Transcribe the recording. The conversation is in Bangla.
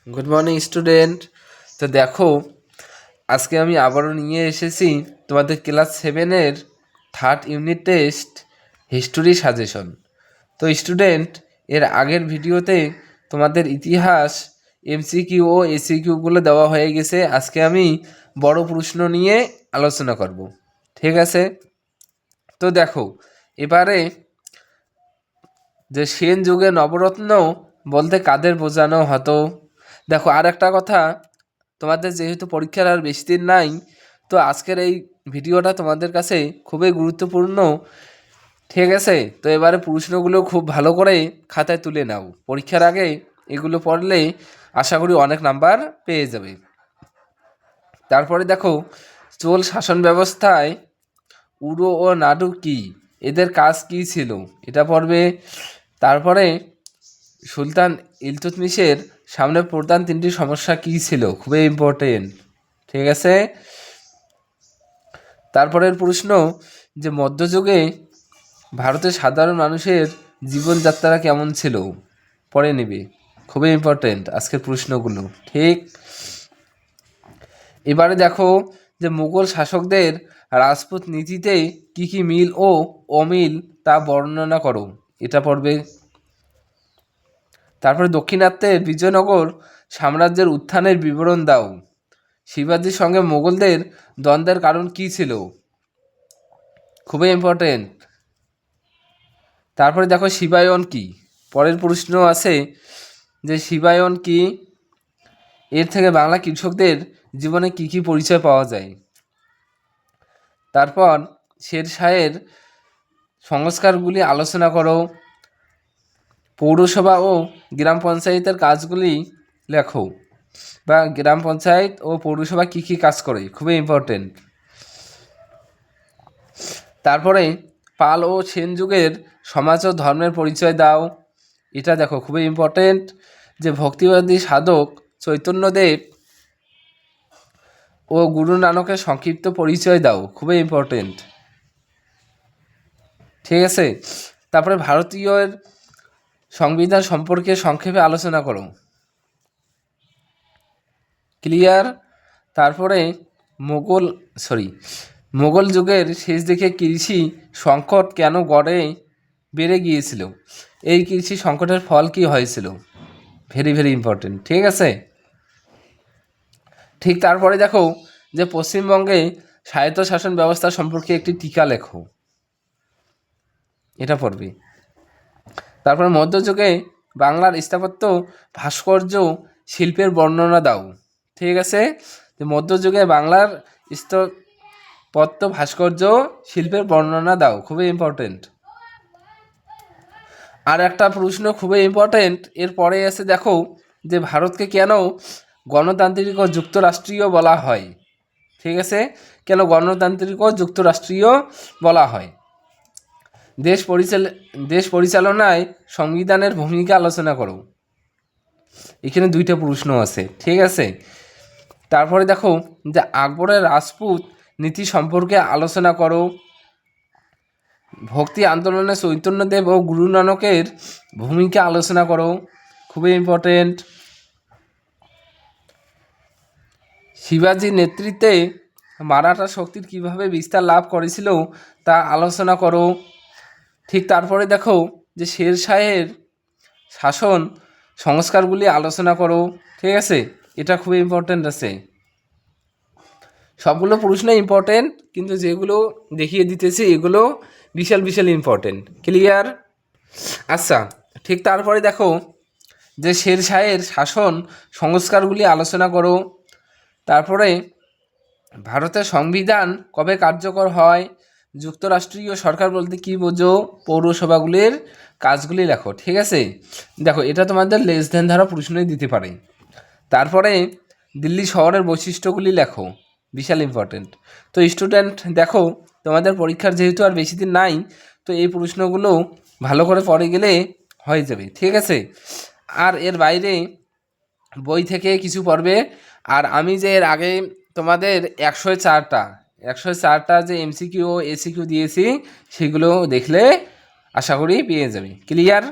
Good morning student. তো দেখো, আজকে আমি আবারও নিয়ে এসেছি তোমাদের ক্লাস 7-এর third unit test history suggestion. তো স্টুডেন্ট, এর আগের ভিডিওতে তোমাদের ইতিহাস এমসিকিউ ও এসিকিউগুলো দেওয়া হয়ে গেছে। আজকে আমি বড় প্রশ্ন নিয়ে আলোচনা করব, ঠিক আছে? তো দেখো, এবারে যে সেন যুগে নবরত্ন বলতে কাদের বোঝানো হতো। দেখো, আর একটা কথা, তোমাদের যেহেতু পরীক্ষার আর বেশি দিন নাই, তো আজকের এই ভিডিওটা তোমাদের কাছে খুবই গুরুত্বপূর্ণ, ঠিক আছে? তো এবারে প্রশ্নগুলো খুব ভালো করে খাতায় তুলে নাও। পরীক্ষার আগে এগুলো পড়লে আশা করি অনেক নাম্বার পেয়ে যাবে। তারপরে দেখো, চোল শাসন ব্যবস্থায় উড়ো ও নাড়ু কি, এদের কাজ কি ছিল, এটা পড়বে। তারপরে সুলতান ইলতুৎমিশের সামনে প্রধান তিনটি সমস্যা কি ছিল, খুবই ইম্পর্টেন্ট, ঠিক আছে? তারপরের প্রশ্ন, যে মধ্যযুগে ভারতের সাধারণ মানুষের জীবনযাত্রা কেমন ছিল, পড়ে নিবে, খুবই ইম্পর্টেন্ট আজকের প্রশ্নগুলো, ঠিক? এবারে দেখো, যে মুঘল শাসকদের রাজপুত নীতিতে কি কি মিল ও অমিল তা বর্ণনা করো, এটা পড়বে। তারপরে দক্ষিণাত্যের বিজয়নগর সাম্রাজ্যের উত্থানের বিবরণ দাও। শিবাজির সঙ্গে মোগলদের দ্বন্দ্বের কারণ কি ছিল, খুবই ইম্পর্টেন্ট। তারপরে দেখো, শিবায়ন কি, পরের প্রশ্ন আছে যে শিবায়ন কি, এর থেকে বাংলা কৃষকদের জীবনে কি কি পরিচয় পাওয়া যায়। তারপর শেরশাহের সংস্কারগুলি আলোচনা করো। পৌরসভা ও গ্রাম পঞ্চায়েতের কাজগুলি লেখো, বা গ্রাম পঞ্চায়েত ও পৌরসভা কী কী কাজ করে, খুবই ইম্পর্টেন্ট। তারপরে পাল ও সেন যুগের সমাজ ও ধর্মের পরিচয় দাও, এটা দেখো, খুবই ইম্পর্টেন্ট। যে ভক্তিবাদী সাধক চৈতন্যদেব ও গুরু নানকের সংক্ষিপ্ত পরিচয় দাও, খুবই ইম্পর্টেন্ট, ঠিক আছে? তারপরে ভারতীয় সংবিধান সম্পর্কে সংক্ষেপে আলোচনা করো, ক্লিয়ার? তারপরে মোগল যুগের শেষ দিকে কৃষি সংকট কেন বেড়ে গিয়েছিল, এই কৃষি সংকটের ফল কি হয়েছিল, ভেরি ভেরি ইম্পর্টেন্ট, ঠিক আছে? ঠিক তারপরে দেখো, যে পশ্চিমবঙ্গে স্বায়ত্তশাসন ব্যবস্থা সম্পর্কে একটি টিকা লেখো, এটা পড়বে। তারপরে মধ্যযুগে বাংলার স্থাপত্য ভাস্কর্য শিল্পের বর্ণনা দাও, ঠিক আছে? যে মধ্যযুগে বাংলার স্থাপত্য ভাস্কর্য শিল্পের বর্ণনা দাও, খুবই ইম্পর্টেন্ট। আর একটা প্রশ্ন খুবই ইম্পর্টেন্ট এরপরে আছে, দেখো, যে ভারতকে কেন গণতান্ত্রিক ও যুক্তরাষ্ট্রীয় বলা হয়, ঠিক আছে? কেন গণতান্ত্রিক ও যুক্তরাষ্ট্রীয় বলা হয়। দেশ পরিচালনায় সংবিধানের ভূমিকা আলোচনা করো, এখানে দুইটা প্রশ্ন আছে, ঠিক আছে? তারপরে দেখো, যে আকবরের রাজপুত নীতি সম্পর্কে আলোচনা করো। ভক্তি আন্দোলনে চৈতন্যদেব ও গুরু নানকের ভূমিকা আলোচনা করো, খুবই ইম্পর্টেন্ট। শিবাজির নেতৃত্বে মারাঠা শক্তির কিভাবে বিস্তার লাভ করেছিল তা আলোচনা করো। ঠিক তারপরে দেখো, যে শেরশাহের শাসন সংস্কারগুলি আলোচনা করো, ঠিক আছে? এটা খুবই ইম্পর্টেন্ট আছে, সবগুলো প্রশ্ন ইম্পর্টেন্ট, কিন্তু যেগুলো দেখিয়ে দিতেছি এগুলো বিশাল বিশাল ইম্পর্টেন্ট, ক্লিয়ার? আচ্ছা, ঠিক তারপরে দেখো, যে শেরশাহের শাসন সংস্কারগুলি আলোচনা করো। তারপরে ভারতের সংবিধান কবে কার্যকর হয়, যুক্তরাষ্ট্রীয় সরকার বলতে কী বোঝো, পৌরসভাগুলির কাজগুলি লেখো, ঠিক আছে? দেখো, এটা তোমাদের লেস দেন ধারা প্রশ্নই দিতে পারে। তারপরে দিল্লি শহরের বৈশিষ্ট্যগুলি লেখো, বিশাল ইম্পর্টেন্ট। তো স্টুডেন্ট দেখো, তোমাদের পরীক্ষার যেহেতু আর বেশি দিন নাই, তো এই প্রশ্নগুলো ভালো করে পড়ে গেলে হয়ে যাবে, ঠিক আছে? আর এর বাইরে বই থেকে কিছু পড়বে। আর আমি যে এর আগে তোমাদের 104টা যে এমসিকিউ ও এসিকিউ দিয়েছি, সেগুলো দেখলে আশা করি পেয়ে যাবে, ক্লিয়ার?